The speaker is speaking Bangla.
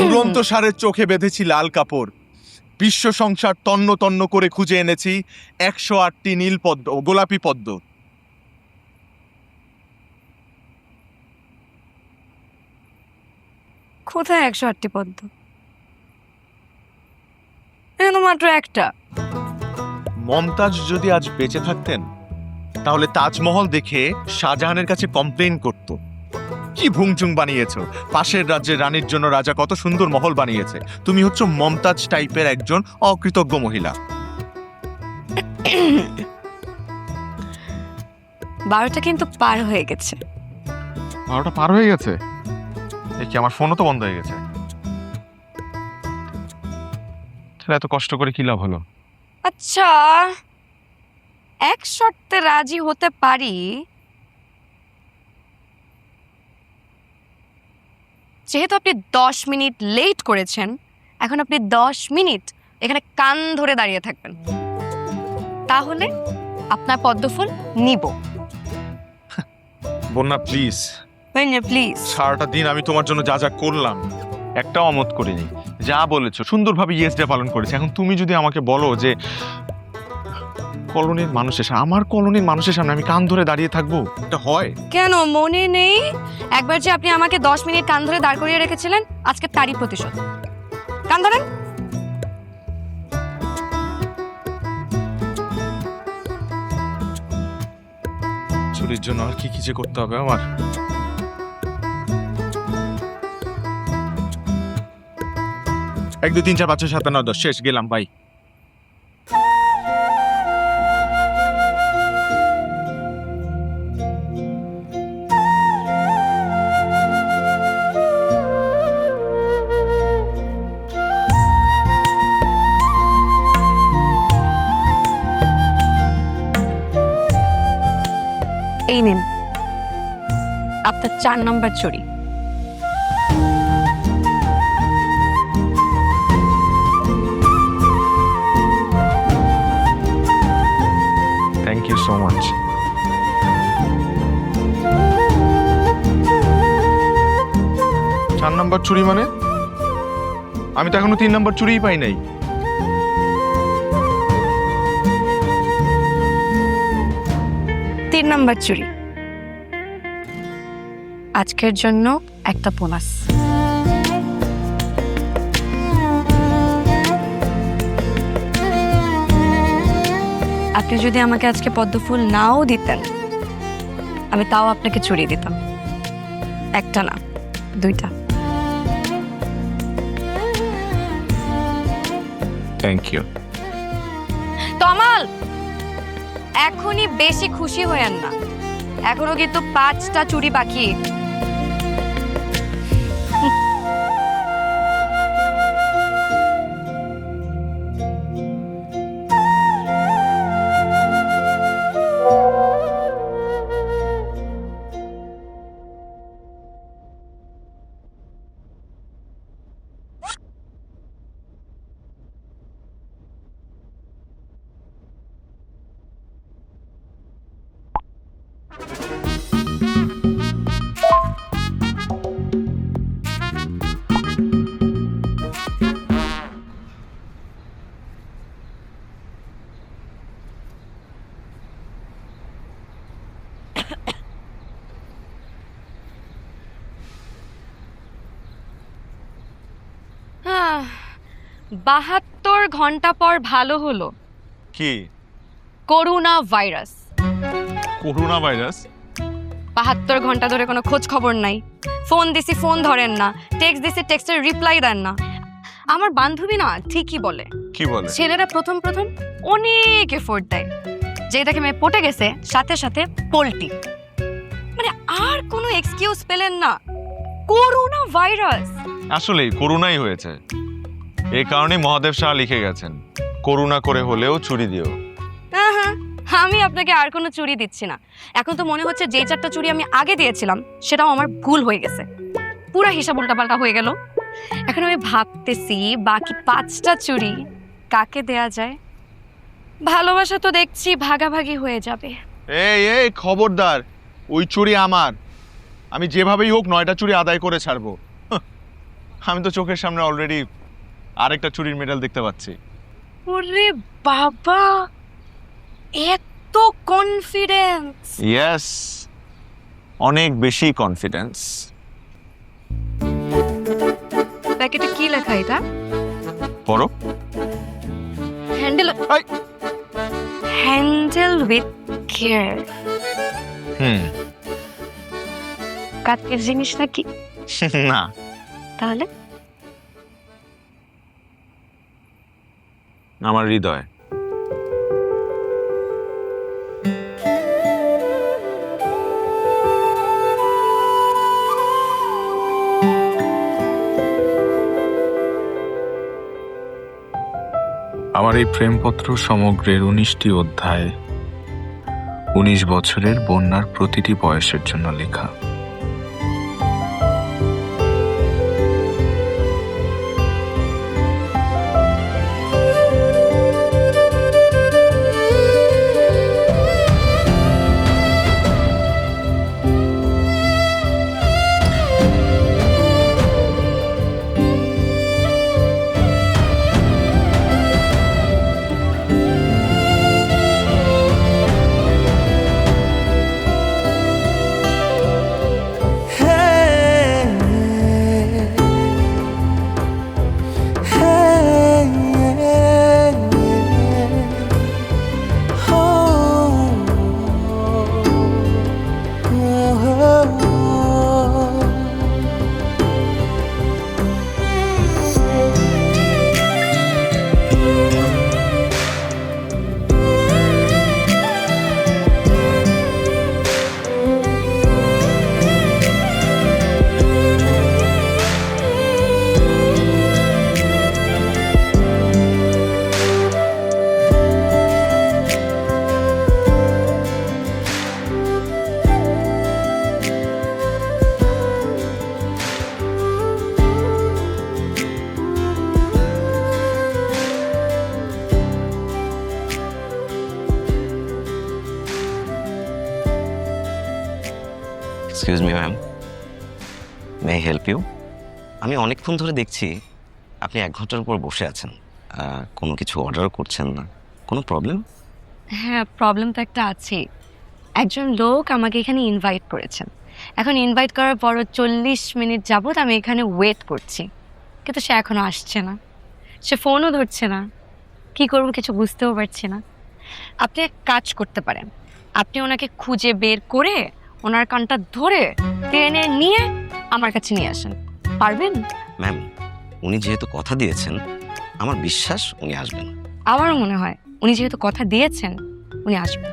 উড়ন্ত ষাঁড়ের চোখে বেঁধেছি লাল কাপড়, বিশ্ব সংসার তন্ন তন্ন করে খুঁজে এনেছি 108টি নীল পদ্ম, গোলাপি পদ্ম। কোথায় 108টি পদ্ম? এখানে মাত্র একটা। মমতাজ যদি আজ বেঁচে থাকতেন তাহলে তাজমহল দেখে শাহজাহানের কাছে কমপ্লেইন করত, কি ভুংচুং বানিয়েছো, পাশের রাজ্যের রানীর জন্য রাজা কত সুন্দর মহল বানিয়েছে, তুমি হচ্ছে মমতাজ টাইপের একজন অকৃতজ্ঞ মহিলা। 12টা কিন্তু পার হয়ে গেছে। 12টা পার হয়ে গেছে? কি আমার ফোনও তো বন্ধ হয়ে গেছে। এত কষ্ট করে কি লাভ হলো? আচ্ছা, এক শর্তে রাজি হতে পারি, যেহেতু আপনি 10 মিনিট লেট করেছেন, এখন আপনি 10 মিনিট এখানে কান ধরে দাঁড়িয়ে থাকবেন, তাহলে আপনার পদ্মফুল নিব। বন্যা প্লিজ, প্লিজ। সারাটা দিন আমি তোমার জন্য যা যা করলাম একটাও অমত করিনি, যা বলেছো সুন্দরভাবে ইয়েস ডে পালন করেছি। এখন তুমি যদি আমাকে বলো যে কলোনির মানুষের সামনে, আমার কলোনির মানুষের সামনে আমি কান ধরে দাঁড়িয়ে থাকবো, এটা হয়? কেন মনে নেই একবার যে আপনি আমাকে 10 মিনিট কান ধরে দাঁড় করিয়ে রেখেছিলেন? আজকে তারই প্রতিশোধ। কান ধরেন। চুরির জন্য আর কি কি যে করতে হবে আমার। 1 2 3 4 5 6 7 9 10 শেষ, গেলাম, বাই। এই নিন আপনার 4 নম্বর চুরি। Thank you so much. চার নম্বর চুরি মানে? আমি তো এখনো 3 নম্বর চুরিই পাই নাই। তিন নম্বর চুরি, আজকের জন্য একটা বোনাস। আপনি যদি আমাকে আজকে পদ্মফুল নাও দিতেন, আমি তাও আপনাকে চুরি দিতাম, একটা না 2টা। Thank you. তমাল, এখনই বেশি খুশি হয়েন না, এখনো কিন্তু 5টা চুরি বাকি। হ্যাঁ, 72 ঘন্টা পর ভালো হলো। কি? Corona virus. Corona virus? 72 ঘন্টা ধরে কোনো খোঁজ খবর নাই, ফোন দিছি ফোন ধরেন না, টেক্সট দিছি টেক্সটের রিপ্লাই দেন না। আমার বান্ধবী না ঠিকই বলে, কি বলে? ছেলেরা প্রথম প্রথম অনেক এফোর্ট দেয়, যে দেখে মেয়ে পটে গেছে সাথে সাথে পোল্টি। মানে আর কোনো এক্সকিউজ পেলেন না, করোনা ভাইরাস। আসলেই করোনাই হয়েছে, এই কারণে মহাদেব শাহ লিখে গেছেন, করুণা করে হলেও চুরি দিও। হ্যাঁ, আমি আপনাকে আর কোনো চুরি দিচ্ছি না। এখন তো মনে হচ্ছে যে 4টা চুরি আমি আগে দিয়েছিলাম সেটাও আমার ভুল হয়ে গেছে, পুরা হিসাব উল্টাপাল্টা হয়ে গেল। এখন আমি ভাবতেছি বাকি 5টা চুরি কাকে দেয়া যায়। ভালোবাসা তো দেখছি ভাগাভাগি হয়ে যাবে। এই খবরদার, ওই চুরি আমার, আমি যেভাবেই হোক 9টা চুড়ি আদায় করে ছাড়বো। হাহ, আমি তো চোখের সামনে অলরেডি আরেকটা চুরির মেডেল দেখতে পাচ্ছি। ওরে বাবা, এত কনফিডেন্স! ইয়েস, অনেক বেশি কনফিডেন্স। প্যাকেটে কি লেখা এটা? পড়ো। হ্যান্ডেল এই! Handle with care. হুম। কাঠের জিনিস নাকি? না, তাহলে আমার হৃদয়। আমার এই প্রেমপত্র সমগ্রের 19টি অধ্যায়, 19 বছরের বন্যার প্রতিটি বয়সের জন্য লেখা। Excuse me ma'am, may I help you? আমি অনেকক্ষণ ধরে দেখছি আপনি 1 ঘন্টার উপর বসে আছেন, কোনো কিছু অর্ডার করছেন না। কোনো প্রবলেম? হ্যাঁ, প্রবলেম তো একটা আছে। একজন লোক আমাকে এখানে ইনভাইট করেছেন। এখন ইনভাইট করার পরও 40 মিনিট যাবত আমি এখানে ওয়েট করছি, কিন্তু সে এখনো আসছে না। সে ফোনও ধরছে না। কি করবো কিছু বুঝতেও পারছি না। আপনি এক কাজ করতে পারেন, আপনি ওনাকে খুঁজে বের করে ওনার কানটা ধরে টেনে নিয়ে আমার কাছে নিয়ে আসেন। পারবেন? ম্যাম, উনি যেহেতু কথা দিয়েছেন, আমার বিশ্বাস উনি আসবেন। আমারও মনে হয় উনি যেহেতু কথা দিয়েছেন উনি আসবেন।